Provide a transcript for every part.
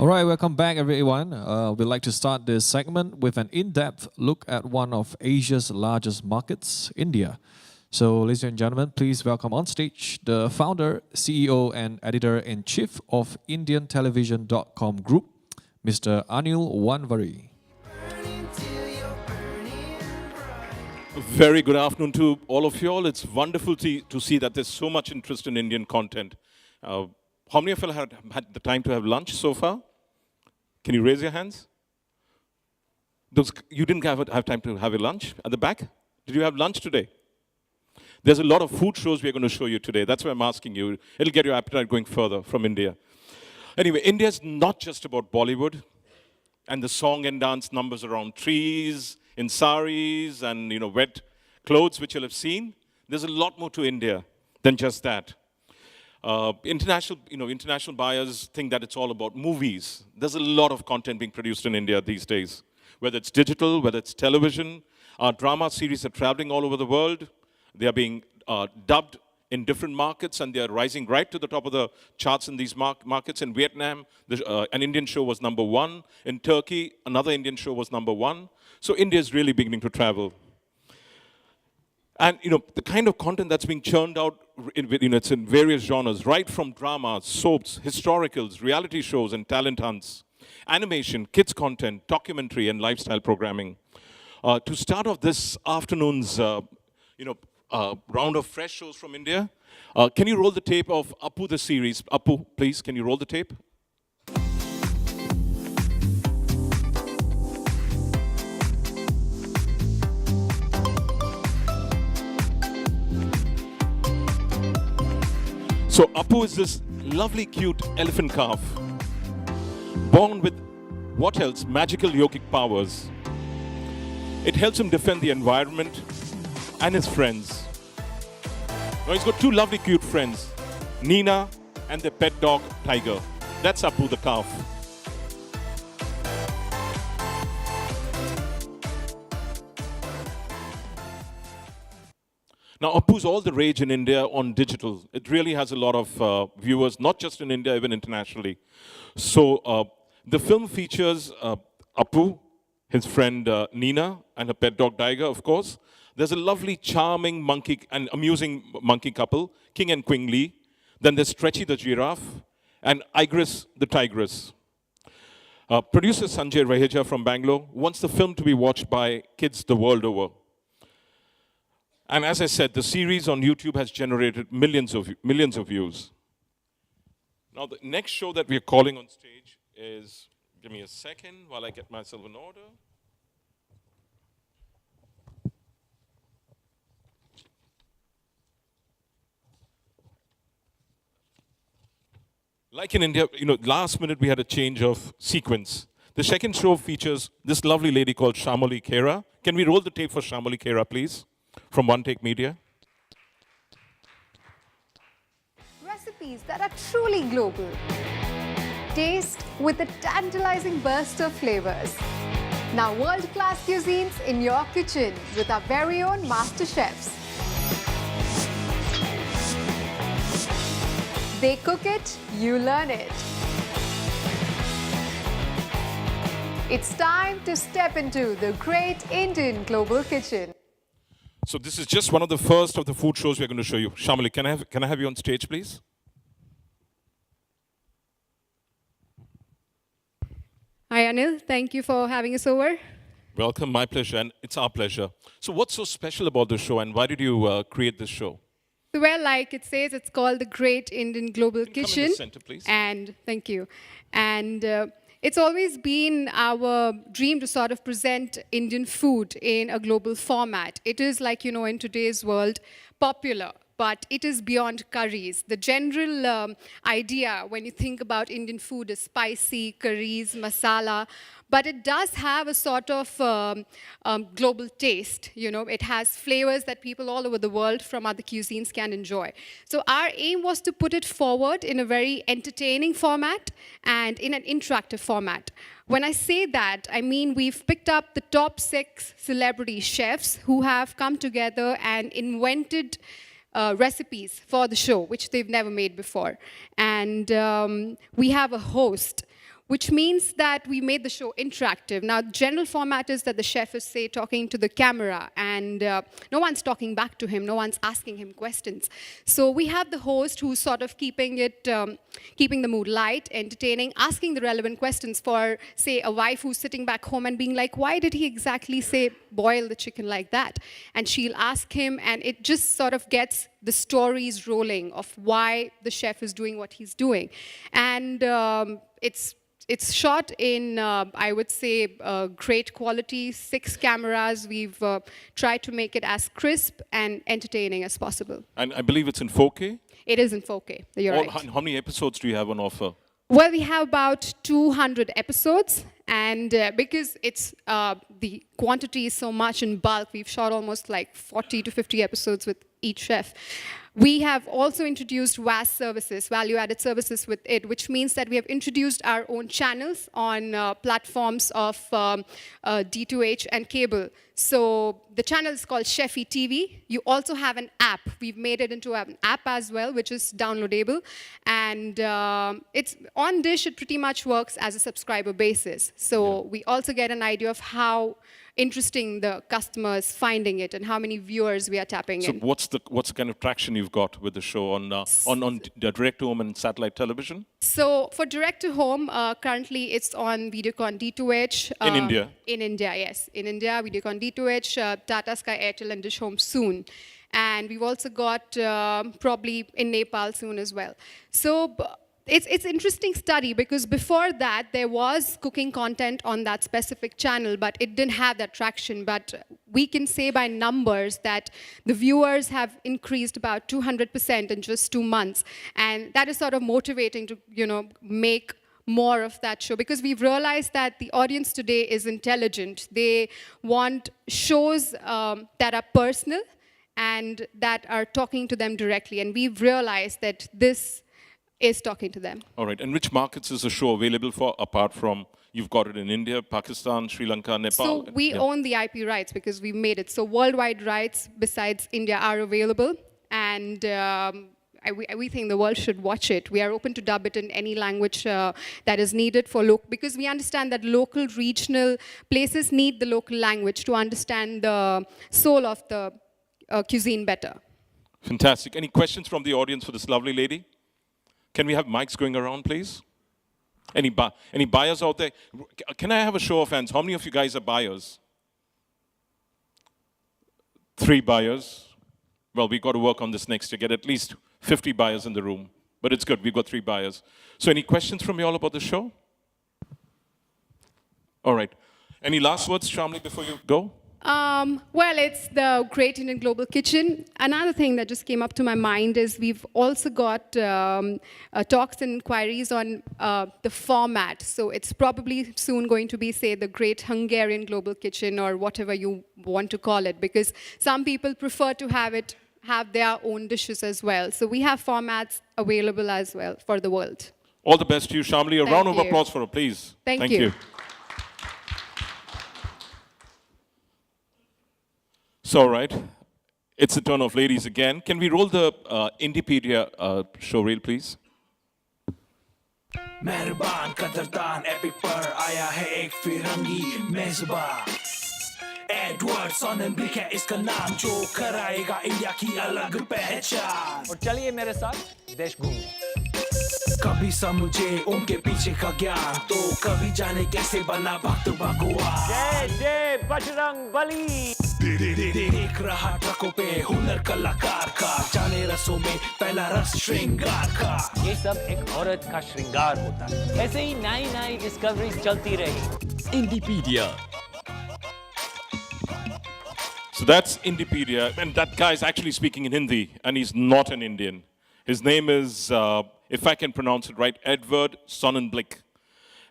All right, welcome back, everyone. We'd like to start this segment with an in-depth look at one of Asia's largest markets, India. So, ladies and gentlemen, please welcome on stage the founder, CEO, and editor-in-chief of IndianTelevision.com Group, Mr. Anil Wanvari. A very good afternoon to all of you all. It's wonderful to see that there's so much interest in Indian content. How many of you had the time to have lunch so far? Can you raise your hands? You didn't have time to have your lunch at the back? Did you have lunch today? There's a lot of food shows we're going to show you today. That's why I'm asking you. It'll get your appetite going further from India. Anyway, India is not just about Bollywood and the song and dance numbers around trees, in saris, and wet clothes, which you'll have seen. There's a lot more to India than just that. International buyers think that it's all about movies. There's a lot of content being produced in India these days, whether it's digital, whether it's television. Our drama series are traveling all over the world. They are being dubbed in different markets, and they are rising right to the top of the charts in these markets. In Vietnam, an Indian show was #1. In Turkey, another Indian show was #1. So India is really beginning to travel. And the kind of content that's being churned out, it's in various genres, right from dramas, soaps, historicals, reality shows, and talent hunts, animation, kids content, documentary, and lifestyle programming. To start off this afternoon's, round of fresh shows from India, can you roll the tape of Appu the series? Appu, please, can you roll the tape? So Appu is this lovely, cute elephant calf, born with what else? Magical yogic powers. It helps him defend the environment and his friends. Now he's got two lovely, cute friends, Nina and their pet dog, Tiger. That's Appu the calf. Now, Appu's all the rage in India on digital. It really has a lot of viewers, not just in India, even internationally. So the film features Appu, his friend Nina, and her pet dog Tiger, of course. There's a lovely, charming monkey and amusing monkey couple, King and Queen Lee. Then there's Stretchy the giraffe and Igris the tigress. Producer Sanjay Raheja from Bangalore wants the film to be watched by kids the world over. And as I said, the series on YouTube has generated millions of views. Now, the next show that we are calling on stage is, give me a second while I get myself in order. Like in India, last minute we had a change of sequence. The second show features this lovely lady called Shamali Khera. Can we roll the tape for Shamali Khera, please? From One Take Media. Recipes that are truly global. Taste with a tantalizing burst of flavors. Now world-class cuisines in your kitchen with our very own master chefs. They cook it, you learn it. It's time to step into the great Indian global kitchen. So this is just one of the first of the food shows we're going to show you. Shamali, can I have you on stage, please? Hi, Anil. Thank you for having us over. Welcome, my pleasure, and it's our pleasure. So what's so special about this show, and why did you create this show? Well, like it says, it's called the Great Indian Global Kitchen. Come in the center, please. And thank you. And it's always been our dream to sort of present Indian food in a global format. It is like, in today's world, popular, but it is beyond curries. The general idea when you think about Indian food is spicy, curries, masala, but it does have a sort of global taste. It has flavors that people all over the world from other cuisines can enjoy. So our aim was to put it forward in a very entertaining format and in an interactive format. When I say that, I mean we've picked up the top 6 celebrity chefs who have come together and invented recipes for the show, which they've never made before. And we have a host which means that we made the show interactive. Now, general format is that the chef is, say, talking to the camera, and no one's talking back to him, no one's asking him questions. So we have the host who's sort of keeping the mood light, entertaining, asking the relevant questions for, say, a wife who's sitting back home and being like, why did he exactly say boil the chicken like that? And she'll ask him, and it just sort of gets the stories rolling of why the chef is doing what he's doing. And it's shot in, I would say, great quality, 6 cameras. We've tried to make it as crisp and entertaining as possible. And I believe it's in 4K? It is in 4K, you're right. How many episodes do you have on offer? Well, we have about 200 episodes, and because it's the quantity is so much in bulk, we've shot almost like 40 to 50 episodes with each chef. We have also introduced VAS services, value-added services with it, which means that we have introduced our own channels on platforms of D2H and cable. So the channel is called Chefy TV. You also have an app. We've made it into an app as well, which is downloadable. And it's on Dish, it pretty much works as a subscriber basis. So we also get an idea of how interesting the customer is finding it and how many viewers we are tapping in. So what's the kind of traction you've got with the show on the direct-to-home and satellite television? So for direct-to-home, currently it's on Videocon D2H. In India? In India, yes. In India, Videocon D2H, Tata Sky, Airtel, and Dish Home soon. And we've also got probably in Nepal soon as well. So it's interesting study because before that there was cooking content on that specific channel, but it didn't have that traction. But we can say by numbers that the viewers have increased about 200% in just 2 months, and that is sort of motivating to make more of that show, because we've realized that the audience today is intelligent. They want shows that are personal and that are talking to them directly, and we've realized that this is talking to them. All right, and which markets is the show available for, apart from, you've got it in India, Pakistan, Sri Lanka, Nepal? So we own the IP rights because we made it. So worldwide rights besides India are available, and we think the world should watch it. We are open to dub it in any language that is needed for local, because we understand that local, regional places need the local language to understand the soul of the cuisine better. Fantastic. Any questions from the audience for this lovely lady? Can we have mics going around, please? Any buyers out there? Can I have a show of hands? How many of you guys are buyers? 3 buyers. Well, we've got to work on this next to get at least 50 buyers in the room. But it's good, we've got 3 buyers. So any questions from you all about the show? All right. Any last words, Shamli, before you go? Well, it's the Great Indian Global Kitchen. Another thing that just came up to my mind is we've also got talks and inquiries on the format. So it's probably soon going to be, say, the Great Hungarian Global Kitchen or whatever you want to call it, because some people prefer to have their own dishes as well. So we have formats available as well for the world. All the best to you, Shamli. A round of applause for her, please. Thank you. So, all right, it's the turn of ladies again. Can we roll the Indiepedia show reel, please? मेहरबान कदरदान epic पर आया है एक फिरंगी मेजबान Edward सोननब्लिक है इसका नाम जो कराएगा इंडिया की अलग पहचान और चलिए मेरे साथ देश घूमने कभी समझे उनके पीछे का ज्ञान तो कभी जाने कैसे बना भक्त भगवान जय जय बजरंग बली देख रहा ट्रकों पे हुनर कलाकार का जाने रसों में पहला रस श्रृंगार का ये सब एक औरत का श्रृंगार होता है ऐसे ही नई नई डिस्कवरीज चलती रही Indiepedia. So that's Indiepedia, and that guy is actually speaking in Hindi, and he's not an Indian. His name is, if I can pronounce it right, Edward Sonnenblick.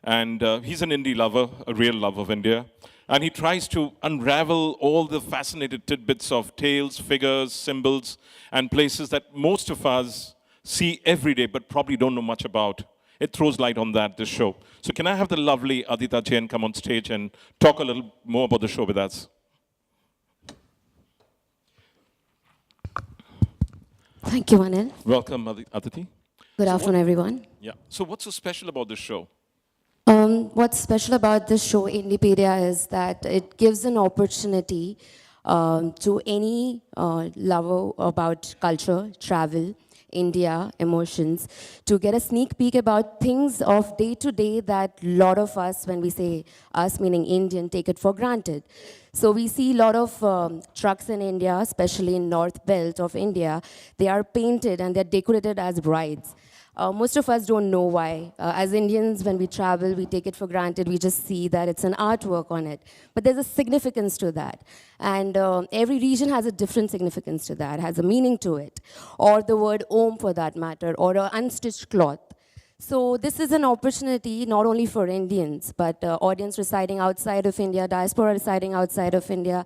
And he's an indie lover, a real love of India. And he tries to unravel all the fascinating tidbits of tales, figures, symbols, and places that most of us see every day, but probably don't know much about. It throws light on that, this show. So can I have the lovely Adita Jain come on stage and talk a little more about the show with us? Thank you, Anil. Welcome, Aditi. Good afternoon, everyone. Yeah. So what's so special about this show? What's special about this show, Indiepedia, is that it gives an opportunity to any lover about culture, travel, India, emotions, to get a sneak peek about things of day to day that a lot of us, when we say us meaning Indian, take it for granted. So we see a lot of trucks in India, especially in North Belt of India, they are painted and they're decorated as brides. Most of us don't know why. As Indians, when we travel, we take it for granted. We just see that it's an artwork on it. But there's a significance to that. And every region has a different significance to that, has a meaning to it. Or the word Om, for that matter, or an unstitched cloth. So this is an opportunity not only for Indians, but audience residing outside of India, diaspora residing outside of India,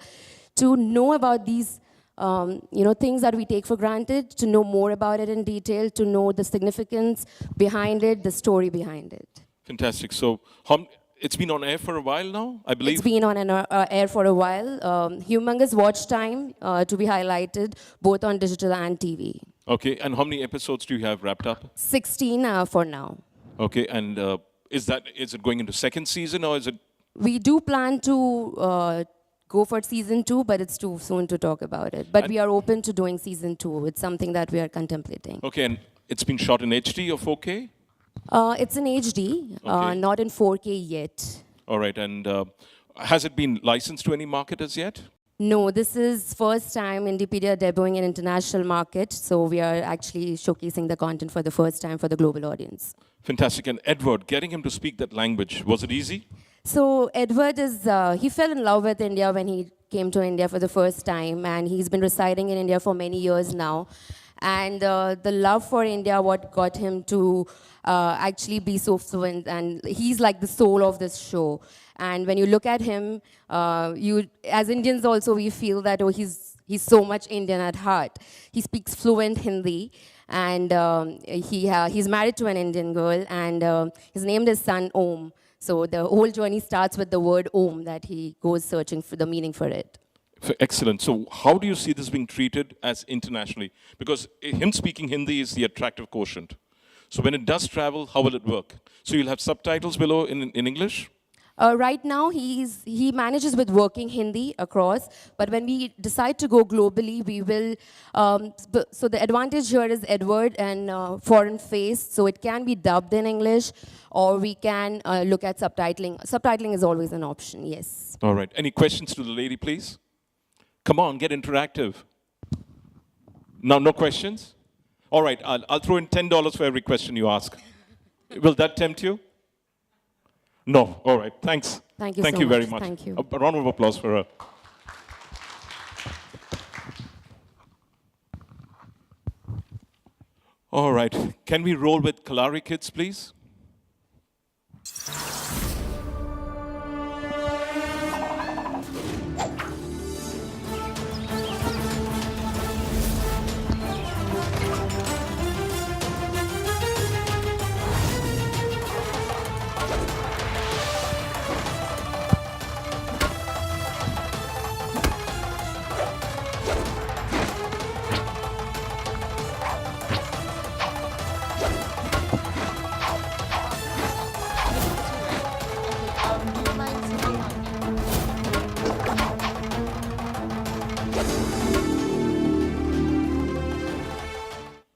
to know about these things that we take for granted, to know more about it in detail, to know the significance behind it, the story behind it. Fantastic. So it's been on air for a while now, I believe? It's been on air for a while. Humongous watch time to be highlighted, both on digital and TV. Okay, and how many episodes do you have wrapped up? 16 for now. Okay, and is it going into second season, or is it? We do plan to go for season 2, but it's too soon to talk about it. But we are open to doing season 2. It's something that we are contemplating. Okay, and it's been shot in HD or 4K? It's in HD, Okay. not in 4K yet. All right, and has it been licensed to any market as yet? No, this is first time Indiepedia debuting in international market, so we are actually showcasing the content for the first time for the global audience. Fantastic. And Edward, getting him to speak that language, was it easy? So Edward he fell in love with India when he came to India for the first time, and he's been residing in India for many years now. And the love for India, what got him to actually be so fluent, and he's like the soul of this show. And when you look at him, as Indians also, we feel that, oh, he's so much Indian at heart. He speaks fluent Hindi, and he's married to an Indian girl, and he's named his son Om. So the whole journey starts with the word Om, that he goes searching for the meaning for it. Excellent. So how do you see this being treated as internationally? Because him speaking Hindi is the attractive quotient. So when it does travel, how will it work? So you'll have subtitles below in English? Right now, he manages with working Hindi across, but when we decide to go globally, we will, so the advantage here is Edward and foreign face, so it can be dubbed in English, or we can look at subtitling. Subtitling is always an option, yes. All right. Any questions to the lady, please? Come on, get interactive. Now, no questions? All right, I'll throw in $10 for every question you ask. Will that tempt you? No. All right. Thanks. Thank you Thank so you very much. much. Thank you. A round of applause for her. All right. Can we roll with Kalari Kids, please?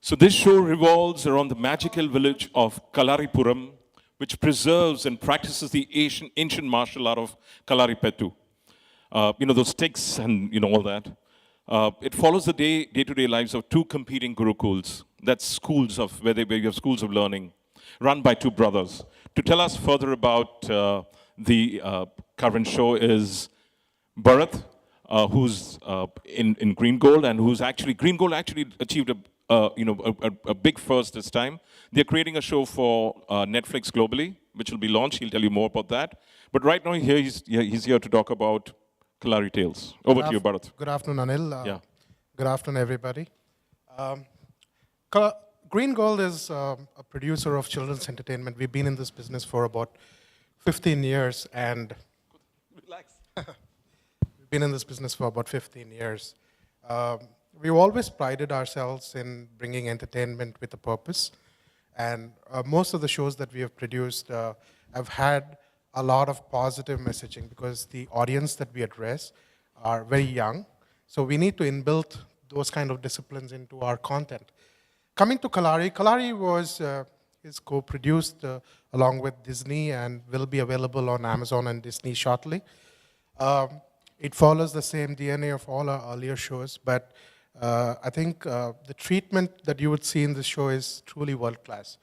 So this show revolves around the magical village of Kalaripuram, which preserves and practices the ancient martial art of Kalaripettu. Those sticks and all that. It follows the day-to-day lives of two competing gurukuls. That's schools where you have schools of learning, run by two brothers. To tell us further about the current show is Bharat, who's in Green Gold, and Green Gold actually achieved a big first this time. They're creating a show for Netflix globally, which will be launched. He'll tell you more about that. But right now, he's here to talk about Kalari Tales. Over to you, Bharat. Good afternoon, Anil. Yeah. Good afternoon, everybody. Green Gold is a producer of children's entertainment. We've been in this business for about 15 years, and Relax. we've been in this business for about 15 years. We've always prided ourselves in bringing entertainment with a purpose, and most of the shows that we have produced, have had a lot of positive messaging because the audience that we address are very young. So we need to inbuilt those kind of disciplines into our content. Coming to Kalari, is co-produced along with Disney and will be available on Amazon and Disney shortly. It follows the same DNA of all our earlier shows, but I think the treatment that you would see in this show is truly world-class.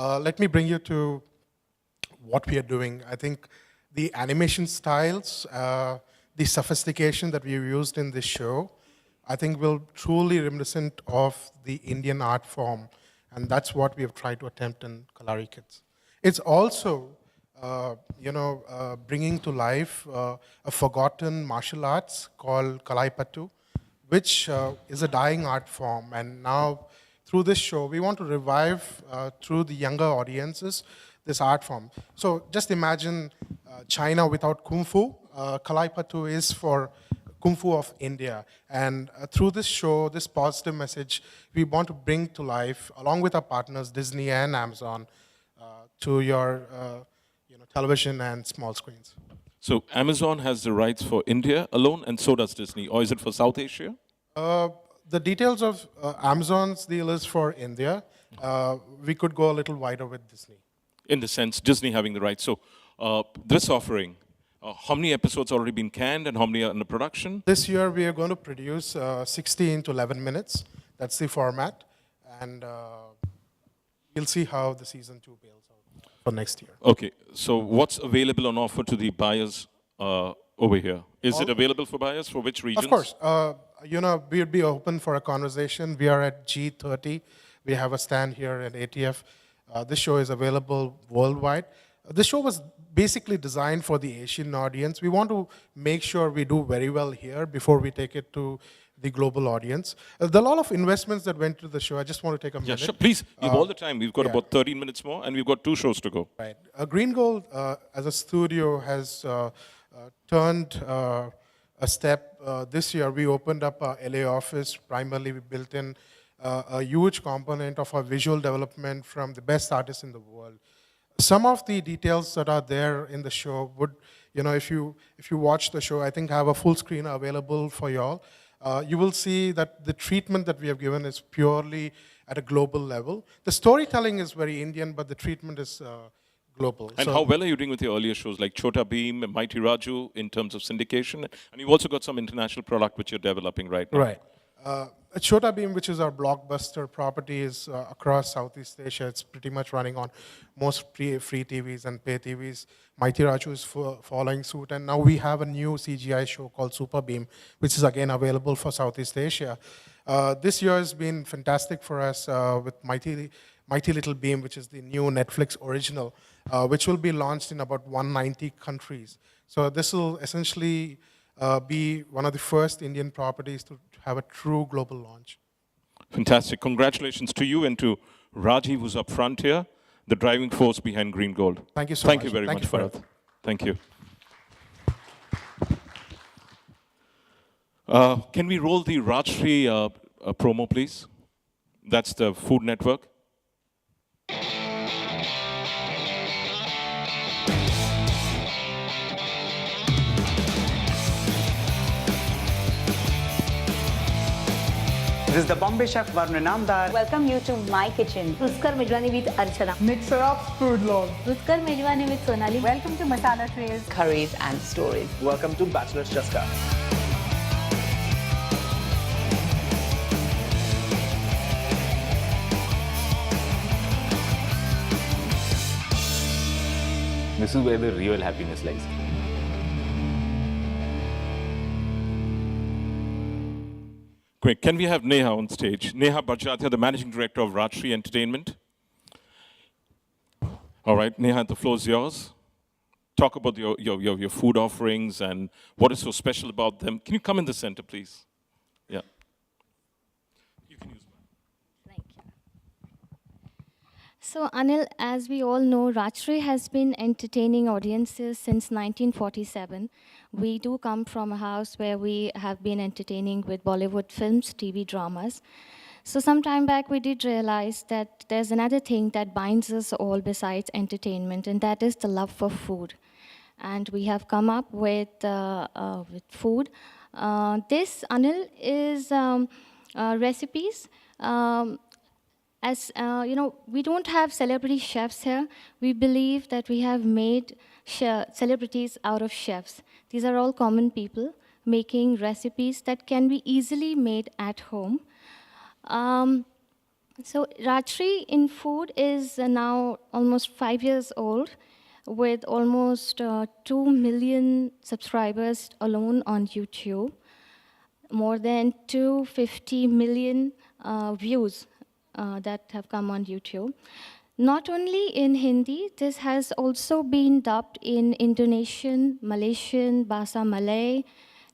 Let me bring you to what we are doing. I think the animation styles, the sophistication that we've used in this show, I think will truly reminiscent of the Indian art form, and that's what we have tried to attempt in Kalari Kids. It's also, bringing to life a forgotten martial arts called Kalaipattu, which is a dying art form, and now through this show, we want to revive through the younger audiences this art form. So just imagine China without Kung Fu. Kalaipattu is for Kung Fu of India. And through this show, this positive message, we want to bring to life, along with our partners, Disney and Amazon, to your television and small screens. So Amazon has the rights for India alone, and so does Disney, or is it for South Asia? The details of Amazon's deal is for India. We could go a little wider with Disney. In the sense, Disney having the rights. So this offering, how many episodes already been canned and how many are in the production? This year we are going to produce 60 into 11 minutes. That's the format. And we'll see how the season 2 bails out for next year. Okay, so what's available on offer to the buyers over here? Is it available for buyers? For which regions? Of course. We'd be open for a conversation. We are at G30. We have a stand here at ATF. This show is available worldwide. This show was basically designed for the Asian audience. We want to make sure we do very well here before we take it to the global audience. There are a lot of investments that went to the show. I just want to take a minute. Yeah, sure. Please, you've all the time. We've got about 13 minutes more, and we've got 2 shows to go. Right. Green Gold, as a studio, has turned a step. This year, we opened up our LA office. Primarily, we built in a huge component of our visual development from the best artists in the world. Some of the details that are there in the show would, if you watch the show, I think have a full screen available for y'all. You will see that the treatment that we have given is purely at a global level. The storytelling is very Indian, but the treatment is global. And how well are you doing with your earlier shows like Chota Bheem and Mighty Raju in terms of syndication? And you've also got some international product which you're developing right now. Right. Chota Bheem, which is our blockbuster property, is across Southeast Asia. It's pretty much running on most free TVs and pay TVs. Mighty Raju is following suit. And now we have a new CGI show called Super Beam, which is again available for Southeast Asia. This year has been fantastic for us with Mighty Little Beam, which is the new Netflix original, which will be launched in about 190 countries. So this will essentially be one of the first Indian properties to have a true global launch. Fantastic. Congratulations to you and to Rajiv, who's up front here, the driving force behind Green Gold. Thank you so much. Thank you very much, Farhad. Thank you. Can we roll the Rajshri promo, please? That's the Food Network. This is the Bombay chef Varun Namdar. Welcome you to my kitchen. Ruskar Mejwani with Archana. Mixer up food log. Ruskar Mejwani with Sonali. Welcome to Masala Trays. Curries and stories. Welcome to Bachelor's Chaska. This is where the real happiness lies. Great. Can we have Neha on stage? Neha Barjatia, the Managing Director of Rajshri Entertainment. All right, Neha, the floor is yours. Talk about your food offerings and what is so special about them. Can you come in the center, please? Yeah. You can use mine. Thank you. So, Anil, as we all know, Rajshri has been entertaining audiences since 1947. We do come from a house where we have been entertaining with Bollywood films, TV dramas. So some time back, we did realize that there's another thing that binds us all besides entertainment, and that is the love for food. And we have come up with food. This, Anil, is recipes. As you know, we don't have celebrity chefs here. We believe that we have made celebrities out of chefs. These are all common people making recipes that can be easily made at home. So Rajshri in food is now almost 5 years old, with almost 2 million subscribers alone on YouTube, more than 250 million views that have come on YouTube. Not only in Hindi, this has also been dubbed in Indonesian, Malaysian, Bahasa Malay,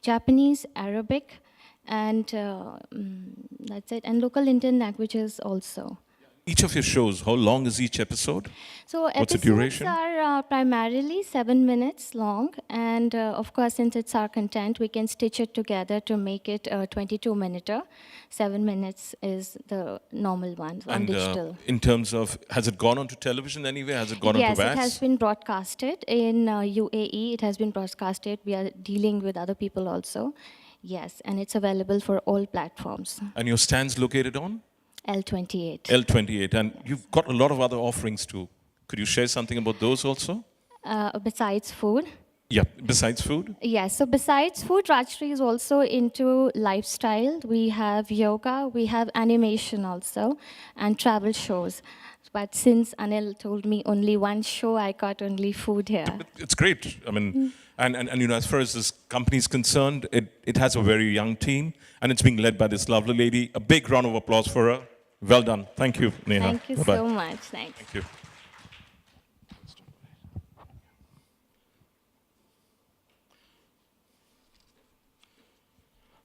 Japanese, Arabic, and that's it, and local Indian languages also. Each of your shows, how long is each episode? So What's the duration? episodes are primarily 7 minutes long, and of course, since it's our content, we can stitch it together to make it a 22-minuter. 7 minutes is the normal one on digital. In terms of, has it gone on to television anywhere? Has it gone on to VAS? Yes, it has been broadcasted in UAE. It has been broadcasted. We are dealing with other people also. Yes, and it's available for all platforms. And your stand's located on? L28. L28. And you've got a lot of other offerings too. Could you share something about those also? Besides food? Yeah, besides food? Yes, so besides food, Rajshri is also into lifestyle. We have yoga, we have animation also, and travel shows. But since Anil told me only one show, I got only food here. It's great. I mean, and you know, as far as this company is concerned, it has a very young team, and it's being led by this lovely lady. A big round of applause for her. Well done. Thank you, Neha. Thank you Bye-bye. so much. Thanks. Thank you.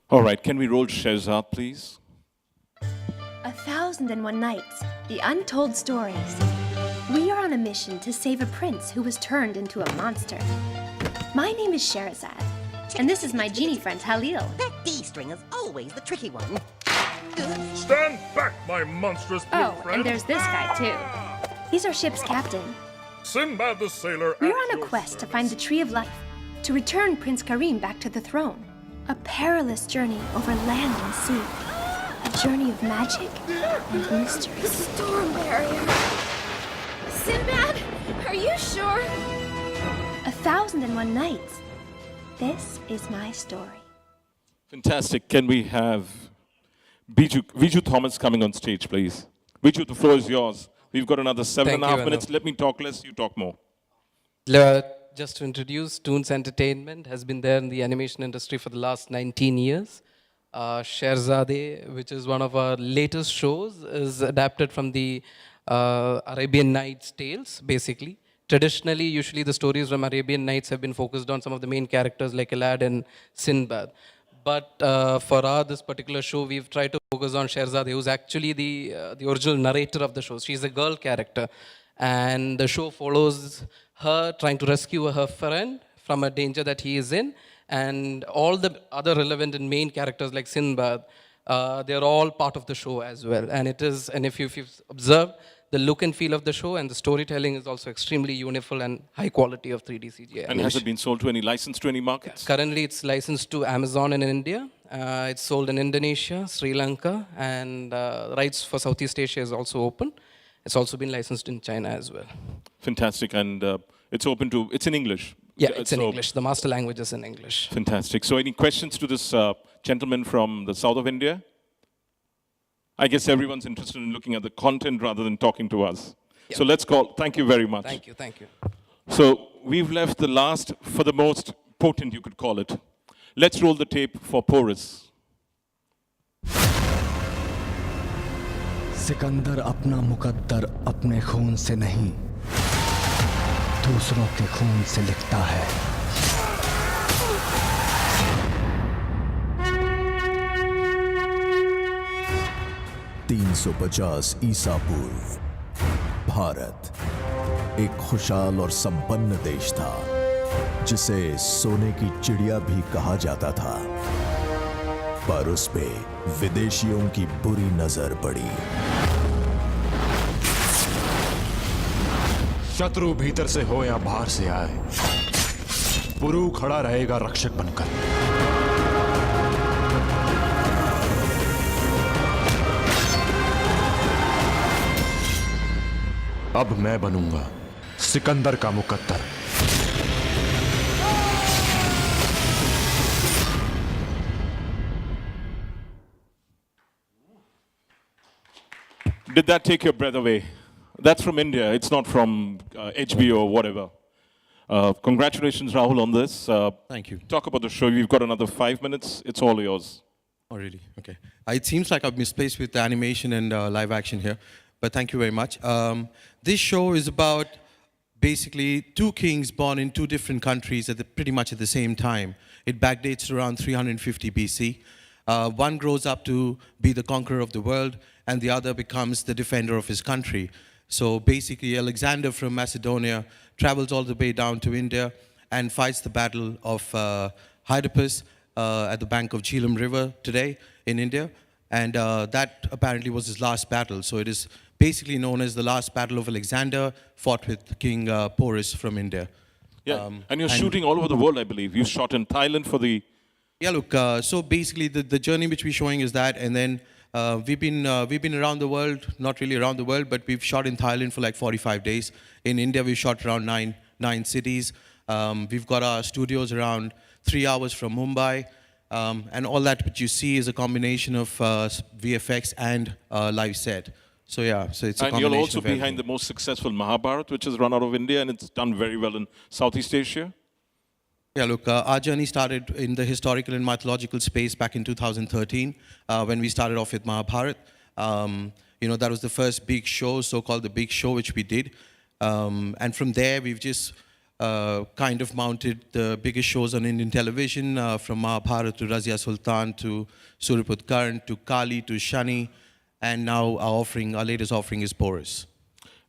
All right, can we roll Shehzad, please? 1001 Nights, the untold stories. We are on a mission to save a prince who was turned into a monster. My name is Sherazad, and this is my genie friend Halil. That D string is always the tricky one. Stand back, my monstrous blue Oh, friend. and there's this guy too. He's our ship's captain. Sinbad the sailor. We're on a quest to find the Tree of Life, to return Prince Karim back to the throne. A perilous journey over land and sea. A journey of magic and mystery. The storm barrier. Sinbad, are you sure? 1001 Nights. This is my story. Fantastic. Can we have Viju Thomas coming on stage, please? Viju, the floor is yours. We've got another 7.5 minutes. Let me talk less, you talk more. Just to introduce, Toons Entertainment has been there in the animation industry for the last 19 years. Sherzadeh, which is one of our latest shows, is adapted from the Arabian Nights tales, basically. Traditionally, usually the stories from Arabian Nights have been focused on some of the main characters like Aladdin and Sinbad. But for this particular show, we've tried to focus on Sherzadeh, who's actually the original narrator of the show. She's a girl character. And the show follows her trying to rescue her friend from a danger that he is in. And all the other relevant and main characters like Sinbad, they're all part of the show as well. And if you've observed, the look and feel of the show and the storytelling is also extremely uniform and high quality of 3D CGI. And has it been sold to any licensed to any markets? Currently, it's licensed to Amazon in India. It's sold in Indonesia, Sri Lanka, and rights for Southeast Asia is also open. It's also been licensed in China as well. Fantastic. And it's in English. Yeah, it's in English. The master language is in English. Fantastic. So any questions to this gentleman from the south of India? I guess everyone's interested in looking at the content rather than talking to us. Yep. So let's call. Thank you very much. Thank you, thank you. So we've left the last for the most potent, you could call it. Let's roll the tape for Porus. Sikandar अपना मुकद्दर अपने खून से नहीं दूसरों के खून से लिखता है $350 ईसा पूर्व भारत एक खुशहाल और संपन्न देश था जिसे सोने की चिड़िया भी कहा जाता था पर उस पे विदेशियों की बुरी नजर पड़ी। शत्रु भीतर से हो या बाहर से आए, पुरु खड़ा रहेगा रक्षक बनकर। अब मैं बनूंगा सिकंदर का मुकद्दर। Did that take your breath away? That's from India. It's not from HBO or whatever. Congratulations, Rahul, on this. Thank you. Talk about the show. We've got another 5 minutes. It's all yours. Oh, really? Okay. It seems like I've misplaced with the animation and live action here, but thank you very much. This show is about basically two kings born in two different countries pretty much at the same time. It backdates around 350 BC. One grows up to be the conqueror of the world, and the other becomes the defender of his country. So basically, Alexander from Macedonia travels all the way down to India and fights the battle of Hydaspes at the bank of Jhelum River today in India. And that apparently was his last battle. So it is basically known as the last battle of Alexander, fought with King Porus from India. Yeah, and you're shooting all over the world, I believe. You shot in Thailand for the... Yeah, look, so basically the journey which we're showing is that, and then we've been around the world, not really around the world, but we've shot in Thailand for like 45 days. In India, we shot around nine cities. We've got our studios around 3 hours from Mumbai. And all that which you see is a combination of VFX and live set. So yeah, so it's a combination. And you're also of behind the most successful Mahabharat, which is run out of India, and it's done very well in Southeast Asia. Yeah, look, our journey started in the historical and mythological space back in 2013 when we started off with Mahabharat. You know, that was the first big show, so-called the big show, which we did. And from there, we've just kind of mounted the biggest shows on Indian television, from Mahabharat to Razia Sultan to Suriput Karn to Kali to Shani, and now our latest offering is Porus.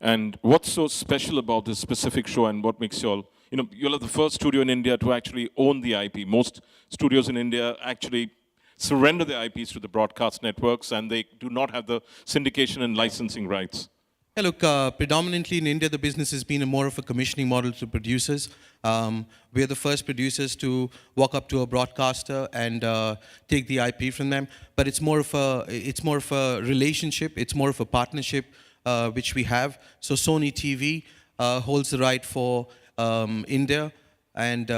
And what's so special about this specific show, and what makes you all, you know, you're the first studio in India to actually own the IP. Most studios in India actually surrender their IPs to the broadcast networks, and they do not have the syndication and licensing rights. Yeah, look, predominantly in India, the business has been more of a commissioning model to producers. We're the first producers to walk up to a broadcaster and take the IP from them. But it's more of a relationship. It's more of a partnership which we have. So Sony TV holds the right for India, and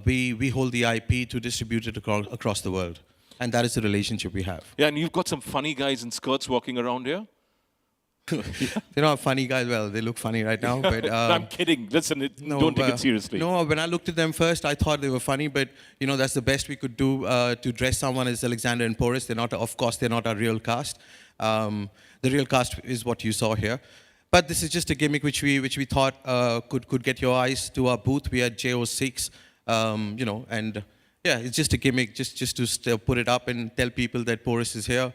we hold the IP to distribute it across the world. And that is the relationship we have. Yeah, and you've got some funny guys in skirts walking around here. They're not funny guys. Well, they look funny right now, but no, I'm kidding. Listen, don't take it seriously. No, when I looked at them first, I thought they were funny, but you know that's the best we could do to dress someone as Alexander and Porus. They're not, of course, they're not our real cast. The real cast is what you saw here, but this is just a gimmick which we thought could get your eyes to our booth. We had JO6, you know, and yeah, it's just a gimmick, just to put it up and tell people that Porus is here.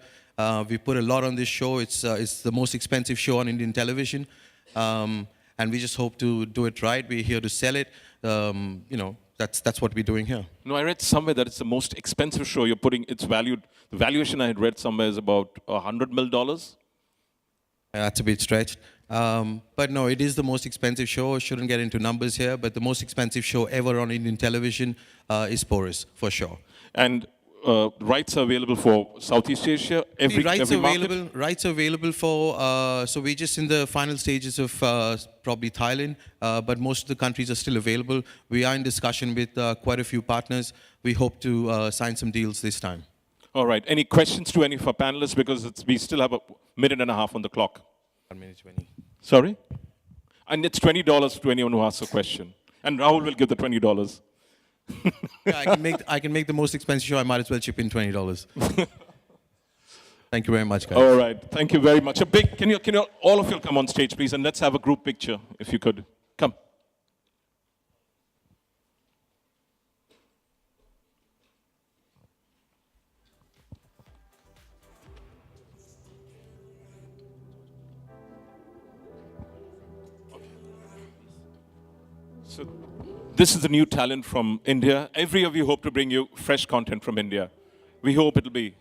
We put a lot on this show. It's the most expensive show on Indian television, and we just hope to do it right. We're here to sell it. You know, that's what we're doing here. No, I read somewhere that it's the most expensive show you're putting. It's valued. The valuation I had read somewhere is about $100 million. That's a bit stretched. But no, it is the most expensive show. I shouldn't get into numbers here, but the most expensive show ever on Indian television is Porus, for sure. And rights are available for Southeast Asia, every market? Rights are available for, so we're just in the final stages of probably Thailand, but most of the countries are still available. We are in discussion with quite a few partners. We hope to sign some deals this time. All right. Any questions to any of our panelists? Because we still have a minute and a half on the clock. 1 minute 20. Sorry? And it's $20 to anyone who asks a question. And Rahul will give the $20. Yeah, I can make the most expensive show. I might as well chip in $20. Thank you very much, guys. All right. Thank you very much. A big, can you all of you come on stage, please, and let's have a group picture, if you could. Come. So this is the new talent from India. Every of you hope to bring you fresh content from India. We hope it'll be